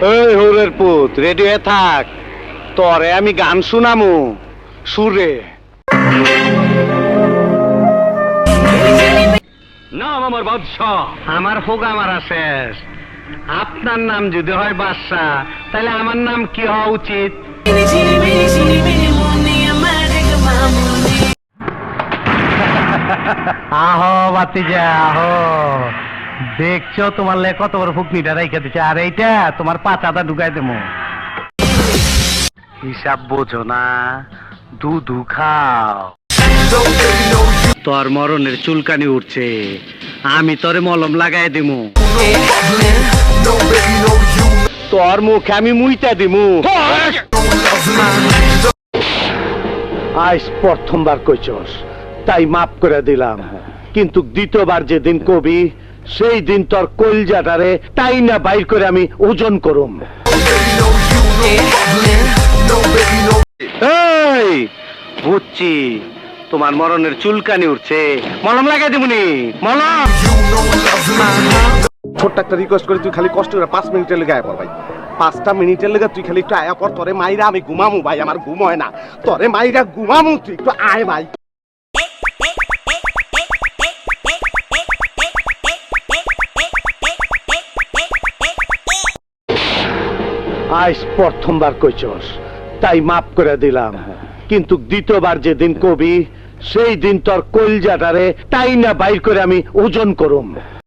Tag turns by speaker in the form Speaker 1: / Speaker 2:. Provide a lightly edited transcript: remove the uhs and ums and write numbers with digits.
Speaker 1: এই হোরের পুত রেডি হয়ে থাক, তরে আমি গান শুনামু সুরে। নাম আমার বাদশাহ, আমার হোগা মারা শেষ। আপনার নাম যদি হয় বাদশাহ, তাহলে আমার নাম কি হওয়া উচিত? আহো বাতিজা আহো, দেখছো তোমার লে কত বড় ফুকনিটা রাইখা দিচ্ছে, আর এইটা তোমার পাচাটা ঢুকাই দেবো। হিসাব বোঝো না, দুধু খাও। তোর মরণের চুলকানি উঠছে, আমি তোরে মলম লাগাই দিমু। তোর মুখে আমি মুইতা দিমু। আজ প্রথমবার কইছস, তাই মাফ করে দিলাম, কিন্তু দ্বিতীয়বার যেদিন কবি, সেই দিন তোর কলজাটারে তাই না বাইর করে আমি ওজন করুম। এই বুঝছি তোমার মরণের চুলকানি উঠছে, মলম লাগাই দিবনি। মলম
Speaker 2: ছোট্ট একটা রিকোয়েস্ট করে, তুই খালি কষ্ট করে 5 মিনিটের লেগে আয়া পর ভাই। 5টা মিনিটের লেগে তুই খালি একটু আয়া পর, তোরে মাইরা আমি ঘুমামু ভাই, আমার ঘুম হয় না। তোরে মাইরা ঘুমামু, তুই একটু আয় ভাই।
Speaker 1: আজ প্রথমবার কইছস, তাই মাফ করে দিলাম, কিন্তু দ্বিতীয়বার যেদিন কবি, সেই দিন তোর কলজাটারে তাই না বাইর করে আমি ওজন করুম।